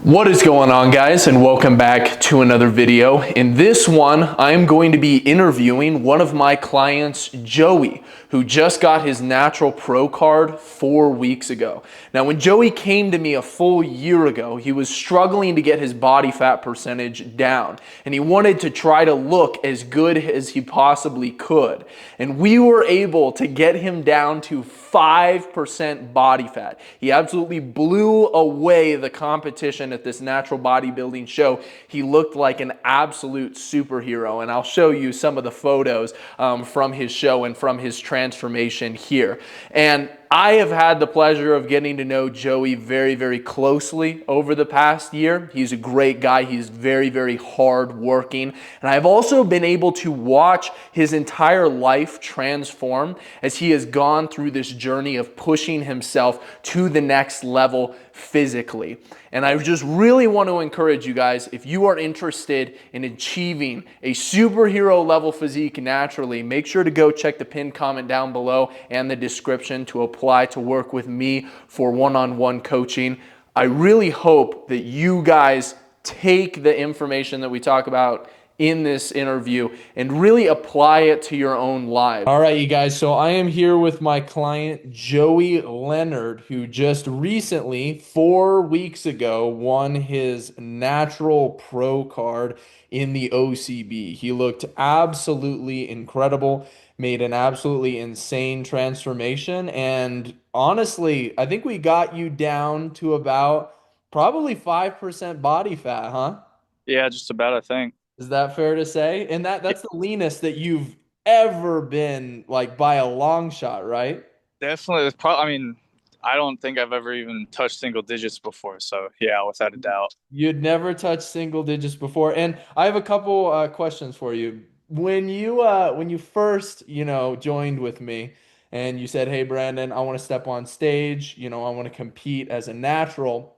What is going on, guys, and welcome back to another video. In this one, I'm going to be interviewing one of my clients, Joey, who just got his Natural Pro card 4 weeks ago. Now, when Joey came to me a full year ago, he was struggling to get his body fat percentage down, and he wanted to try to look as good as he possibly could. And we were able to get him down to 5% body fat. He absolutely blew away the competition at this natural bodybuilding show. He looked like an absolute superhero, and I'll show you some of the photos from his show and from his transformation here. And I have had the pleasure of getting to know Joey very, very closely over the past year. He's a great guy. He's very, very hard working. And I've also been able to watch his entire life transform as he has gone through this journey of pushing himself to the next level physically. And I just really want to encourage you guys, if you are interested in achieving a superhero level physique naturally, make sure to go check the pinned comment down below and the description to apply to work with me for one-on-one coaching. I really hope that you guys take the information that we talk about in this interview and really apply it to your own lives. All right, you guys, so I am here with my client, Joey Leonard, who just recently, 4 weeks ago, won his Natural Pro card in the OCB. He looked absolutely incredible, made an absolutely insane transformation, and honestly, I think we got you down to about probably 5% body fat, huh? Yeah, just about, I think. Is that fair to say? And Yeah, that's the leanest that you've ever been, like, by a long shot, right? definitely. I mean, I don't think I've ever even touched single digits before. So, yeah, without a doubt. You'd never touched single digits before. And I have a couple questions for you. When you first, joined with me and you said, "Hey Brandon, I want to step on stage, I want to compete as a natural."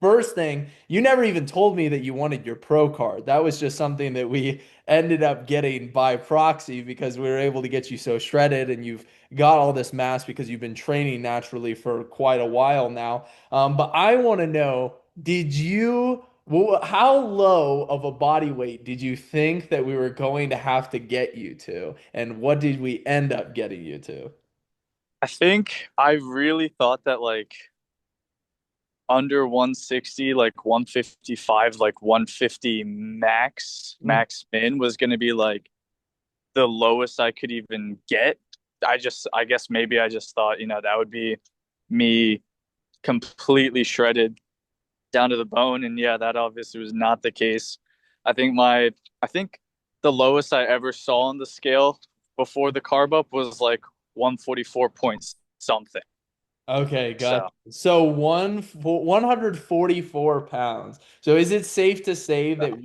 First thing, you never even told me that you wanted your pro card. That was just something that we ended up getting by proxy because we were able to get you so shredded and you've got all this mass because you've been training naturally for quite a while now. But I want to know, how low of a body weight did you think that we were going to have to get you to? And what did we end up getting you to? I think I really thought that under 160, like 155, like 150 max min was going to be like the lowest I could even get. I guess maybe I just thought, that would be me completely shredded down to the bone. And yeah, that obviously was not the case. I think the lowest I ever saw on the scale before the carb up was like 144 points something. Okay, got So, you. So 144 pounds. So is it safe to say that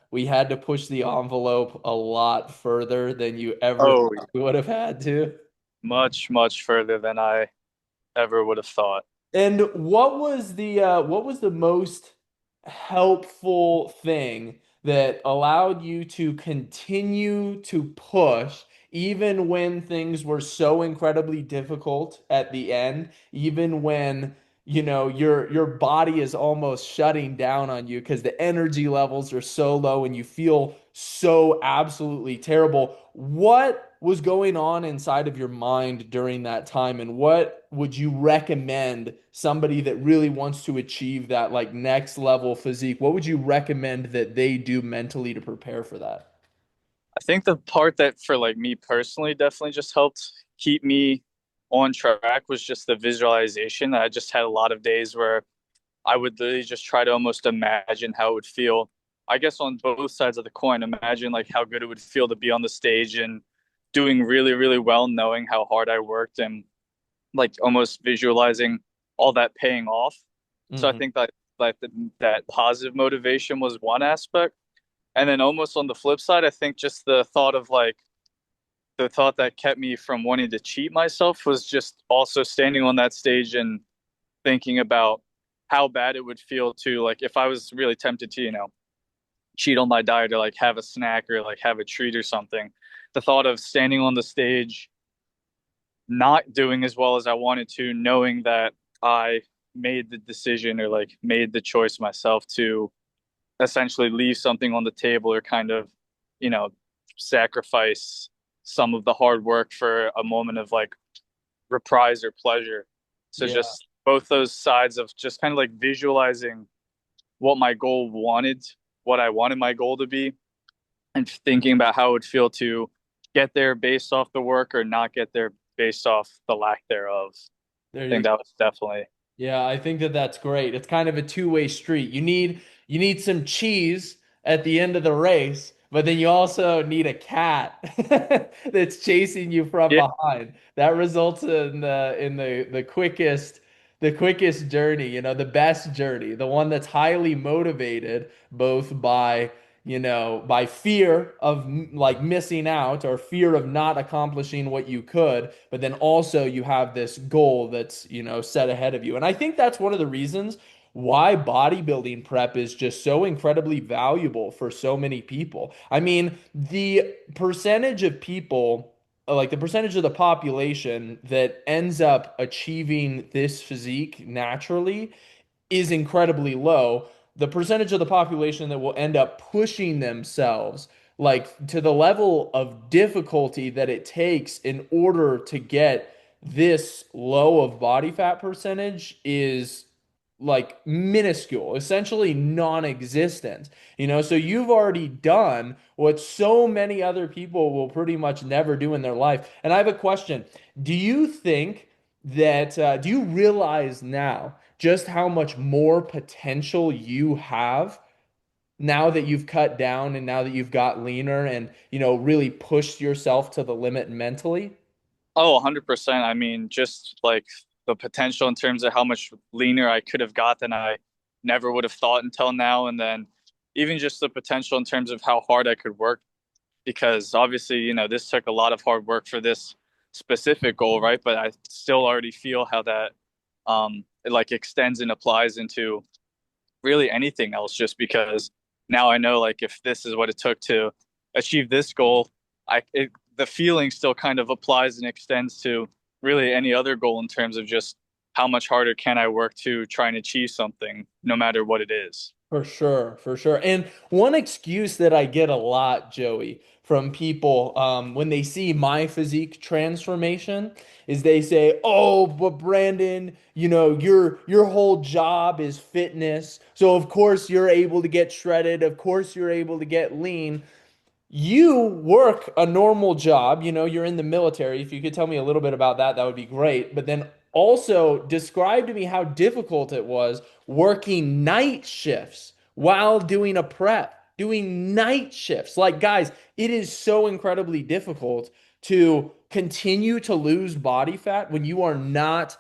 we had to push the envelope a lot further than you ever oh, thought we would have had to? much, much further than I ever would have thought. And what was the most helpful thing that allowed you to continue to push even when things were so incredibly difficult at the end, even when your body is almost shutting down on you because the energy levels are so low and you feel so absolutely terrible. What was going on inside of your mind during that time, and what would you recommend somebody that really wants to achieve that, like, next level physique? What would you recommend that they do mentally to prepare for that? I think the part that for like me personally definitely just helped keep me on track was just the visualization. I just had a lot of days where I would literally just try to almost imagine how it would feel. I guess on both sides of the coin, imagine like how good it would feel to be on the stage and doing really, really well, knowing how hard I worked and like almost visualizing all that paying off. So I Hmm. think that that positive motivation was one aspect. And then almost on the flip side, I think just the thought that kept me from wanting to cheat myself was just also standing on that stage and thinking about how bad it would feel to like if I was really tempted to, cheat on my diet or like have a snack or like have a treat or something. The thought of standing on the stage, not doing as well as I wanted to, knowing that I made the decision or like made the choice myself to essentially leave something on the table or kind of, you know, sacrifice some of the hard work for a moment of like reprise or pleasure. So Yeah. just both those sides of just kind of like visualizing what my goal wanted, what I wanted my goal to be, and thinking about how it would feel to get there based off the work or not get there based off the lack thereof. There I you think go. that was definitely. Yeah, I think that that's great. It's kind of a two-way street. You need some cheese at the end of the race, but then you also need a cat that's chasing you from Yeah. behind. That results in the quickest journey, the best journey, the one that's highly motivated both by fear of like missing out or fear of not accomplishing what you could, but then also you have this goal that's, set ahead of you. And I think that's one of the reasons why bodybuilding prep is just so incredibly valuable for so many people. I mean, the percentage of people, like the percentage of the population that ends up achieving this physique naturally is incredibly low. The percentage of the population that will end up pushing themselves like to the level of difficulty that it takes in order to get this low of body fat percentage is like minuscule, essentially non-existent. So you've already done what so many other people will pretty much never do in their life. And I have a question. Do you think do you realize now just how much more potential you have now that you've cut down and now that you've got leaner and, really pushed yourself to the limit mentally? Oh, 100%. I mean, just like the potential in terms of how much leaner I could have got than I never would have thought until now. And then even just the potential in terms of how hard I could work, because obviously, this took a lot of hard work for this specific goal, right? But I still already feel how that it like extends and applies into really anything else just because now I know like if this is what it took to achieve this goal, the feeling still kind of applies and extends to really any other goal in terms of just how much harder can I work to try and achieve something, no matter what it is. For sure, for sure. And one excuse that I get a lot, Joey, from people when they see my physique transformation is they say, "Oh, but Brandon, your whole job is fitness. So of course you're able to get shredded. Of course you're able to get lean." You work a normal job, you're in the military. If you could tell me a little bit about that, that would be great. But then also describe to me how difficult it was working night shifts while doing a prep, doing night shifts. Like, guys, it is so incredibly difficult to continue to lose body fat when you are not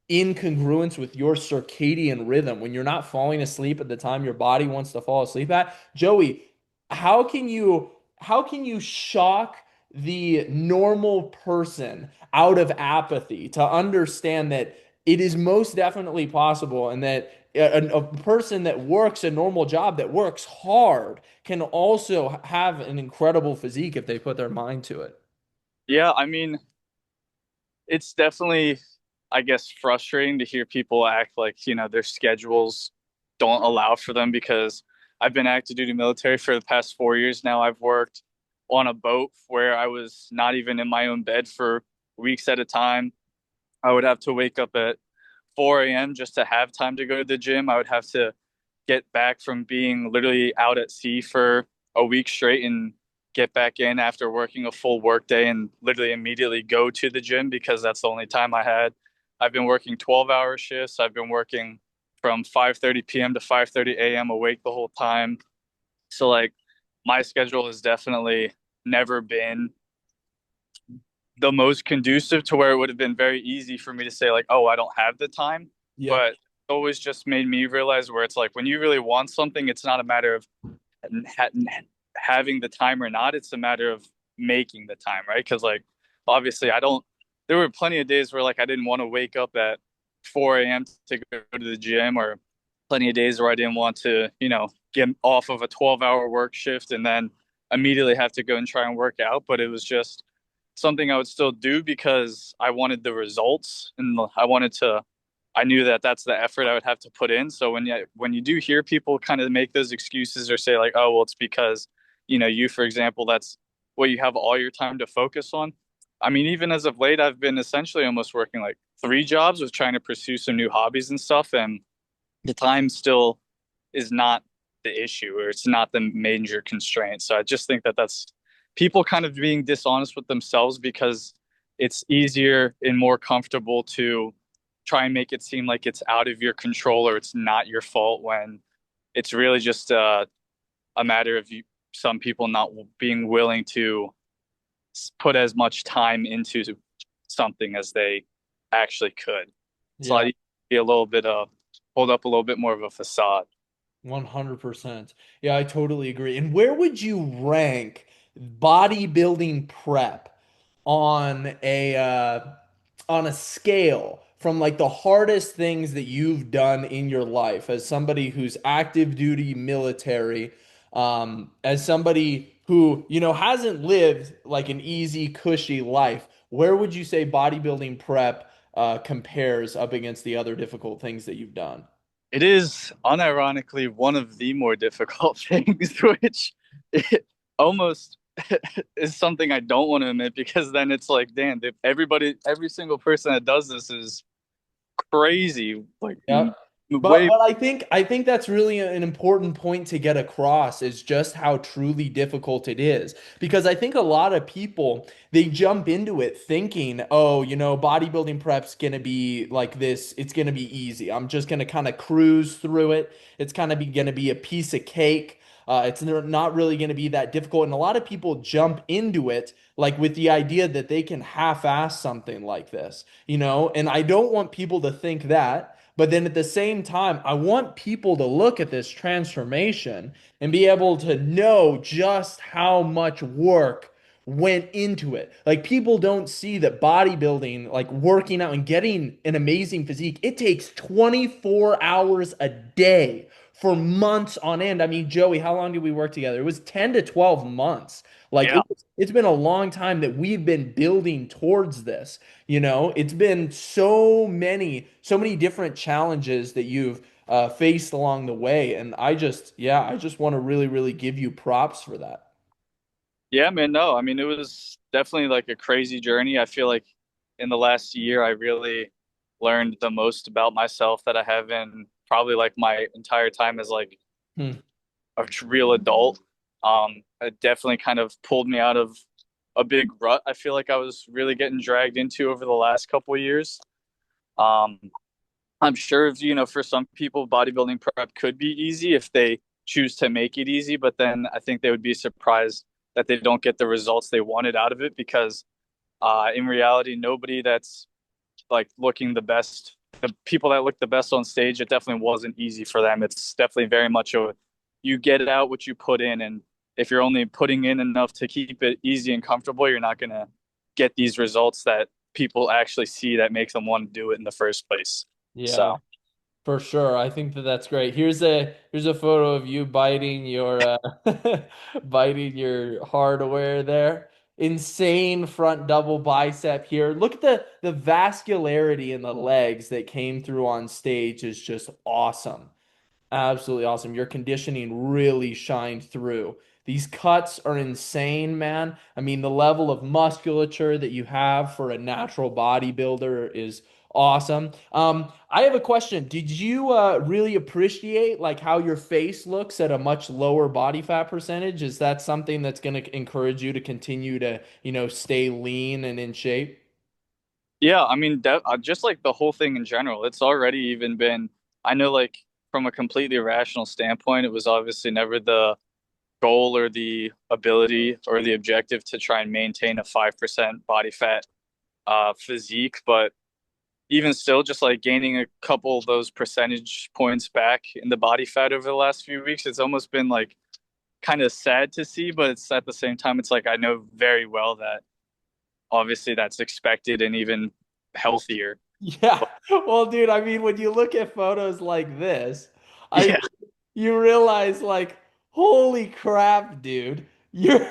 in congruence with your circadian rhythm, when you're not falling asleep at the time your body wants to fall asleep at. Joey, how can you how can you shock the normal person out of apathy to understand that it is most definitely possible and that a person that works a normal job that works hard can also have an incredible physique if they put their mind to it? Yeah, I mean, it's definitely, I guess, frustrating to hear people act like, their schedules don't allow for them because I've been active duty military for the past 4 years now. I've worked on a boat where I was not even in my own bed for weeks at a time. I would have to wake up at 4 a.m. just to have time to go to the gym. I would have to get back from being literally out at sea for a week straight and get back in after working a full work day and literally immediately go to the gym because that's the only time I had. I've been working 12-hour shifts. I've been working from 5:30 p.m. to 5:30 a.m. awake the whole time. So like my schedule has definitely never been the most conducive to where it would have been very easy for me to say like, oh, I don't have the time. Yep. But it always just made me realize where it's like when you really want something, it's not a matter of ha- having the time or not. It's a matter of making the time, right? Because like obviously I don't. There were plenty of days where like I didn't want to wake up at 4 a.m. to go to the gym, or plenty of days where I didn't want to, get off of a 12-hour work shift and then immediately have to go and try and work out. But it was just something I would still do because I wanted the results and I knew that that's the effort I would have to put in. So when you do hear people kind of make those excuses or say like, oh, well, it's because, you, for example, that's what you have all your time to focus on. I mean, even as of late, I've been essentially almost working like three jobs with trying to pursue some new hobbies and stuff. And the time still is not the issue, or it's not the major constraint. So I just think that that's people kind of being dishonest with themselves because it's easier and more comfortable to try and make it seem like it's out of your control or it's not your fault when it's really just a matter of some people not being willing to put as much time into something as they actually could. So Yeah. I be a little bit hold up a little bit more of a facade. 100%. Yeah, I totally agree. And where would you rank bodybuilding prep on a scale from like the hardest things that you've done in your life as somebody who's active duty military, as somebody who, hasn't lived like an easy, cushy life? Where would you say bodybuilding prep compares up against the other difficult things that you've done? It is unironically one of the more difficult things, which it almost is something I don't want to admit because then it's like, damn, if every single person that does this is crazy, like Yeah. But way, I think that's really an important point to get across is just how truly difficult it is. Because I think a lot of people they jump into it thinking, oh, bodybuilding prep's gonna be like this, it's gonna be easy. I'm just gonna kind of cruise through it. It's kind of gonna be a piece of cake. It's not really gonna be that difficult. And a lot of people jump into it like with the idea that they can half-ass something like this, and I don't want people to think that. But then at the same time, I want people to look at this transformation and be able to know just how much work went into it. Like people don't see that bodybuilding, like working out and getting an amazing physique, it takes 24 hours a day for months on end. I mean, Joey, how long did we work together? It was 10 to 12 months. Like yeah, it's been a long time that we've been building towards this. It's been so many different challenges that you've faced along the way. And I just want to really, really give you props for that. yeah, man. No, I mean, it was definitely like a crazy journey. I feel like in the last year, I really learned the most about myself that I have in probably like my entire time as like Hmm. a real adult. It definitely kind of pulled me out of a big rut. I feel like I was really getting dragged into over the last couple of years. Um, I'm sure, for some people, bodybuilding prep could be easy if they choose to make it easy, but then I think they would be surprised that they don't get the results they wanted out of it because in reality, nobody that's like looking the best, the people that look the best on stage, it definitely wasn't easy for them. It's definitely very much a you get it out what you put in, and if you're only putting in enough to keep it easy and comfortable, you're not gonna get these results that people actually see that makes them want to do it in the first place. Yeah, So for sure. I think that that's great. Here's a photo of you biting your biting your hardware there. Insane front double bicep here. Look at the vascularity in the legs that came through on stage is just awesome. Absolutely awesome. Your conditioning really shined through. These cuts are insane, man. I mean, the level of musculature that you have for a natural bodybuilder is awesome. I have a question. Did you really appreciate like how your face looks at a much lower body fat percentage? Is that something that's going to encourage you to continue to, stay lean and in shape? yeah, I mean, just like the whole thing in general, it's already even been. I know, like from a completely rational standpoint, it was obviously never the goal or the ability or the objective to try and maintain a 5% body fat physique, but even still, just like gaining a couple of those percentage points back in the body fat over the last few weeks, it's almost been like kind of sad to see, but it's at the same time, it's like I know very well that obviously that's expected and even healthier. Yeah. But Well, dude, I mean, when you look at photos like this, I yeah, you realize like, holy crap, dude. You're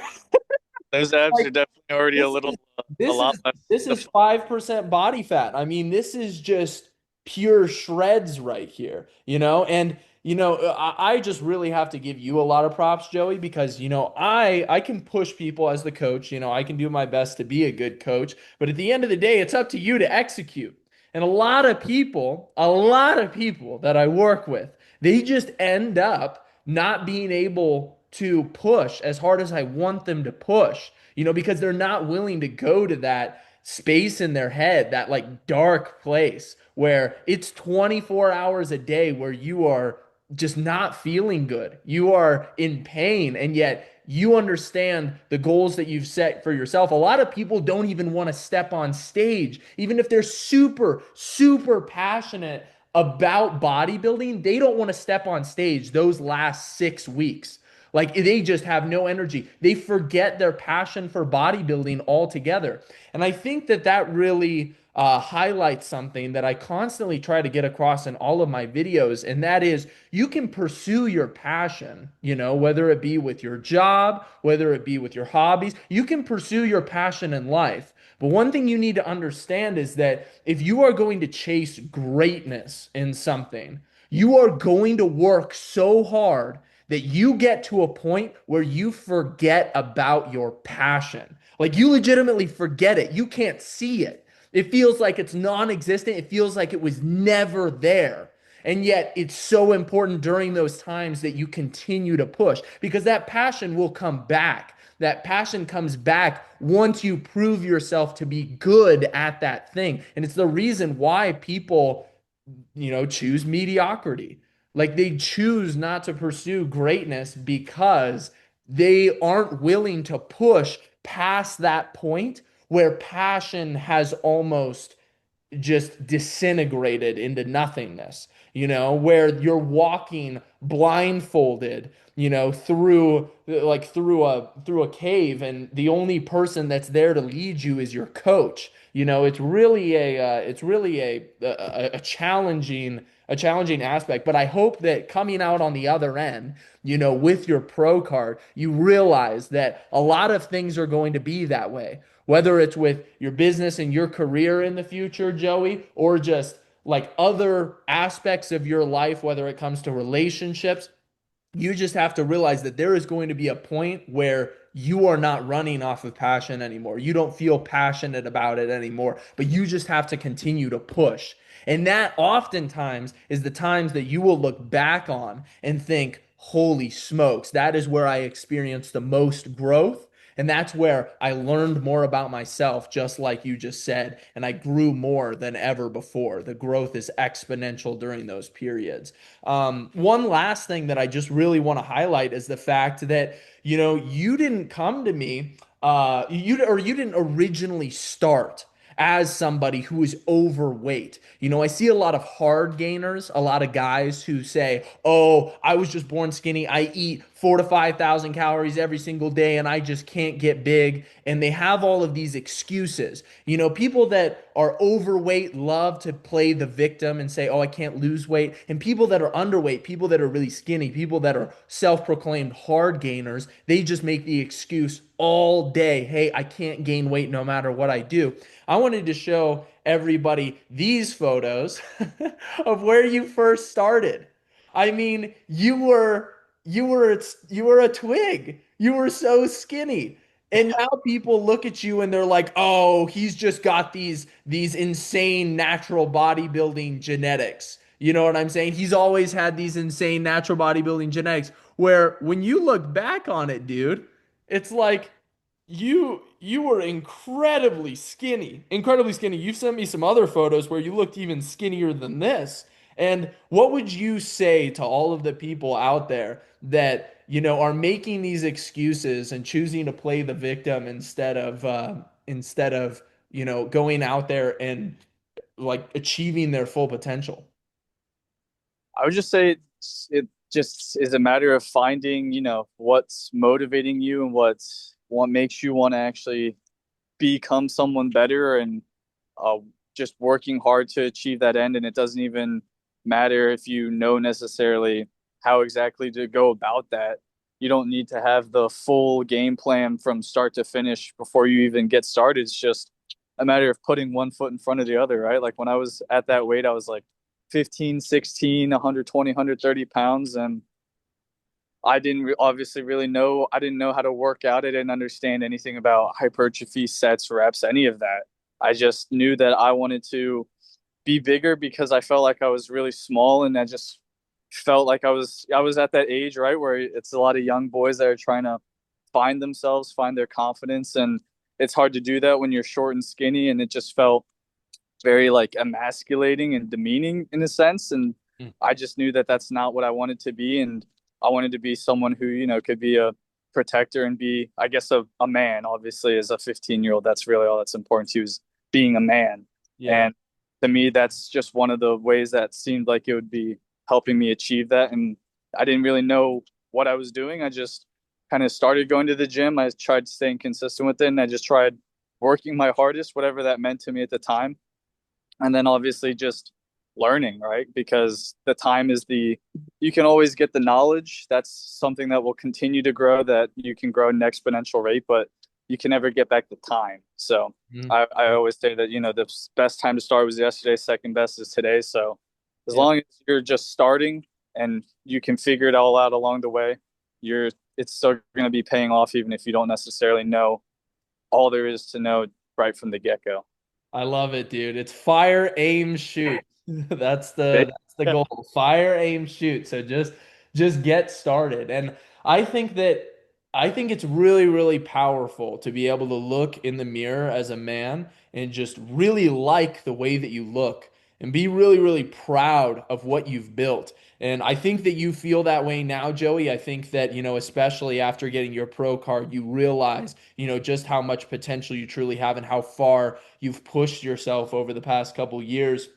those abs like are definitely already a this little, is a this lot is less. this is 5% body fat. I mean, this is just pure shreds right here, you know? And I just really have to give you a lot of props, Joey, because I can push people as the coach. I can do my best to be a good coach, but at the end of the day, it's up to you to execute. And a lot of people that I work with, they just end up not being able to push as hard as I want them to push, because they're not willing to go to that space in their head, that like dark place where it's 24 hours a day where you are just not feeling good. You are in pain, and yet you understand the goals that you've set for yourself. A lot of people don't even want to step on stage, even if they're super, super passionate about bodybuilding. They don't want to step on stage those last 6 weeks. Like they just have no energy. They forget their passion for bodybuilding altogether. And I think that that really highlights something that I constantly try to get across in all of my videos. And that is you can pursue your passion, whether it be with your job, whether it be with your hobbies, you can pursue your passion in life. But one thing you need to understand is that if you are going to chase greatness in something, you are going to work so hard that you get to a point where you forget about your passion. Like you legitimately forget it. You can't see it. It feels like it's non existent. It feels like it was never there. And yet, it's so important during those times that you continue to push because that passion will come back. That passion comes back once you prove yourself to be good at that thing. And it's the reason why people choose mediocrity. Like they choose not to pursue greatness because they aren't willing to push past that point where passion has almost just disintegrated into nothingness, where you're walking blindfolded, through a cave, and the only person that's there to lead you is your coach. It's really a challenging aspect, but I hope that coming out on the other end, with your pro card, you realize that a lot of things are going to be that way, whether it's with your business and your career in the future, Joey, or just like other aspects of your life, whether it comes to relationships. You just have to realize that there is going to be a point where you are not running off of passion anymore. You don't feel passionate about it anymore, but you just have to continue to push. And that oftentimes is the times that you will look back on and think, holy smokes, that is where I experienced the most growth. And that's where I learned more about myself, just like you just said. And I grew more than ever before. The growth is exponential during those periods. One last thing that I just really want to highlight is the fact that, you didn't come to me, you didn't originally start as somebody who is overweight. I see a lot of hard gainers, a lot of guys who say, "Oh, I was just born skinny. I eat 4 to 5,000 calories every single day and I just can't get big." And they have all of these excuses. People that are overweight love to play the victim and say, "Oh, I can't lose weight." And people that are underweight, people that are really skinny, people that are self-proclaimed hard gainers, they just make the excuse all day, "Hey, I can't gain weight no matter what I do." I wanted to show everybody these photos of where you first started. I mean, you were a twig. You were so skinny. And now people look at you and they're like, "Oh, he's just got these insane natural bodybuilding genetics." You know what I'm saying? He's always had these insane natural bodybuilding genetics. Where when you look back on it, dude, it's like you were incredibly skinny. Incredibly skinny. You've sent me some other photos where you looked even skinnier than this. And what would you say to all of the people out there that, are making these excuses and choosing to play the victim instead of, going out there and like achieving their full potential? I would just say it just is a matter of finding, what's motivating you and what makes you want to actually become someone better, and uh, just working hard to achieve that end. And it doesn't even matter if you know necessarily how exactly to go about that. You don't need to have the full game plan from start to finish before you even get started. It's just a matter of putting one foot in front of the other, right? Like when I was at that weight, I was like, 15, 16, 120, 130 pounds. And I didn't obviously really know, I didn't know how to work out. I didn't understand anything about hypertrophy, sets, reps, any of that. I just knew that I wanted to be bigger because I felt like I was really small, and I just felt like I was at that age, right, where it's a lot of young boys that are trying to find themselves, find their confidence, and it's hard to do that when you're short and skinny, and it just felt very like emasculating and demeaning in a sense. And Mm. I just knew that that's not what I wanted to be. And I wanted to be someone who, could be a protector and be, I guess, a man. Obviously, as a 15-year-old, that's really all that's important to you, is being a man. Yeah. And to me, that's just one of the ways that seemed like it would be helping me achieve that. And I didn't really know what I was doing. I just kind of started going to the gym. I tried staying consistent with it, and I just tried working my hardest, whatever that meant to me at the time. And then obviously just learning, right? Because the time is you can always get the knowledge. That's something that will continue to grow, that you can grow at an exponential rate, but you can never get back the time. So Mm. I always say that, the best time to start was yesterday, second best is today. So as Yeah. long as you're just starting and you can figure it all out along the way, it's still going to be paying off, even if you don't necessarily know all there is to know right from the get-go. I love it, dude. It's fire, aim, shoot. That's the goal. Fire, aim, shoot. So just get started. And I think that I think it's really, really powerful to be able to look in the mirror as a man and just really like the way that you look and be really, really proud of what you've built. And I think that you feel that way now, Joey. I think that, especially after getting your pro card, you realize, just how much potential you truly have and how far you've pushed yourself over the past couple years.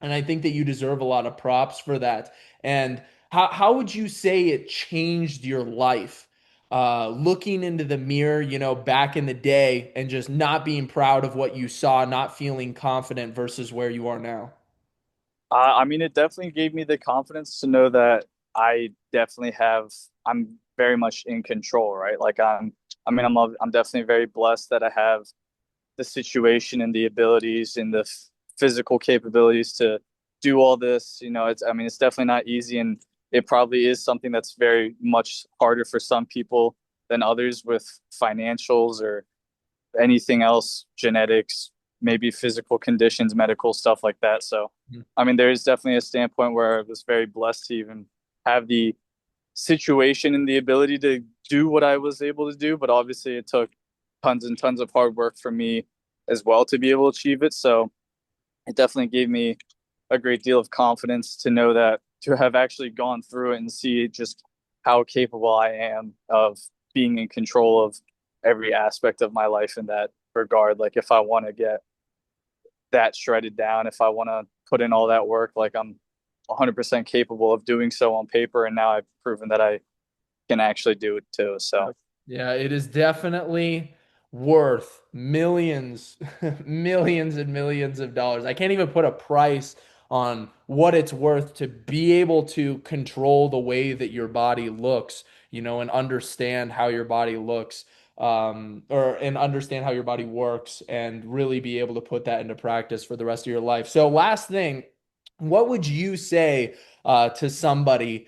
And I think that you deserve a lot of props for that. And how would you say it changed your life? Looking into the mirror, back in the day and just not being proud of what you saw, not feeling confident versus where you are now. I mean, it definitely gave me the confidence to know that I'm very much in control, right? Like I mean, I'm definitely very blessed that I have the situation and the abilities and the physical capabilities to do all this. I mean, it's definitely not easy, and it probably is something that's very much harder for some people than others with financials or anything else, genetics, maybe physical conditions, medical stuff like that. So, Mhm. I mean, there is definitely a standpoint where I was very blessed to even have the situation and the ability to do what I was able to do. But obviously, it took tons and tons of hard work for me as well to be able to achieve it. So, it definitely gave me a great deal of confidence to know that, to have actually gone through it and see just how capable I am of being in control of every aspect of my life in that regard. Like if I want to get that shredded down, if I want to put in all that work, like I'm 100% capable of doing so on paper. And now I've proven that I can actually do it too. So Yeah, it is definitely worth millions, millions and millions of dollars. I can't even put a price on what it's worth to be able to control the way that your body looks, and understand how your body looks, and understand how your body works, and really be able to put that into practice for the rest of your life. So, last thing, what would you say to somebody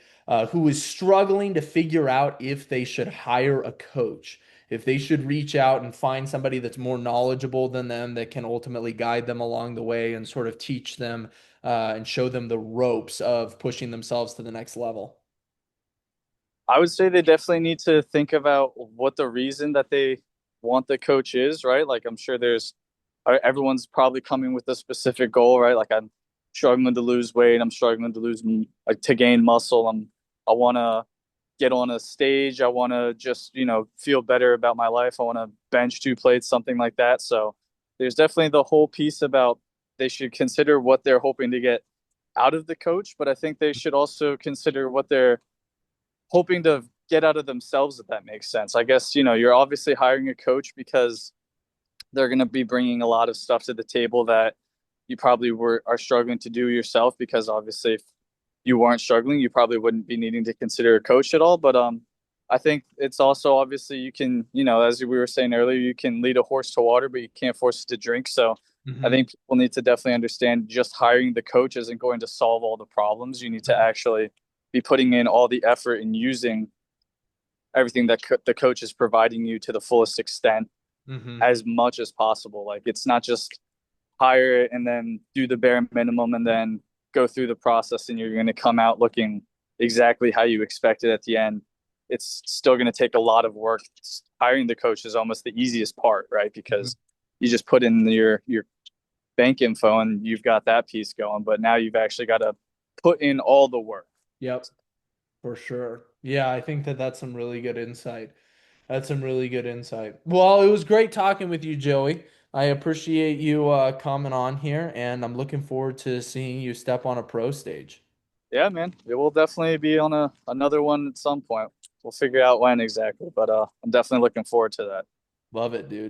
who is struggling to figure out if they should hire a coach, if they should reach out and find somebody that's more knowledgeable than them, that can ultimately guide them along the way and sort of teach them and show them the ropes of pushing themselves to the next level? I would say they definitely need to think about what the reason that they want the coach is, right? Like I'm sure everyone's probably coming with a specific goal, right? Like I'm struggling to lose weight, I'm struggling to like to gain muscle, I want to get on a stage, I want to just, feel better about my life, I want to bench 2 plates, something like that. So there's definitely the whole piece about they should consider what they're hoping to get out of the coach, but I think they should also consider what they're hoping to get out of themselves, if that makes sense. I guess, you're obviously hiring a coach because they're going to be bringing a lot of stuff to the table that you probably are struggling to do yourself, because obviously if you weren't struggling, you probably wouldn't be needing to consider a coach at all. But I think it's also obviously you can, as we were saying earlier, you can lead a horse to water, but you can't force it to drink. So I think people need to definitely understand just hiring the coach isn't going to solve all the problems. You need to actually be putting in all the effort and using everything that the coach is providing you to the fullest extent Mm-hmm. as much as possible. Like it's not just hire it and then do the bare minimum and then go through the process and you're going to come out looking exactly how you expected at the end. It's still going to take a lot of work. Hiring the coach is almost the easiest part, right? Because you just put in your bank info and you've got that piece going, but now you've actually got to put in all the work. Yep, for sure. Yeah, I think that that's some really good insight. That's some really good insight. Well, it was great talking with you, Joey. I appreciate you coming on here, and I'm looking forward to seeing you step on a pro stage. Yeah, man, it will definitely be on another one at some point. We'll figure out when exactly, but I'm definitely looking forward to that. Love it, dude.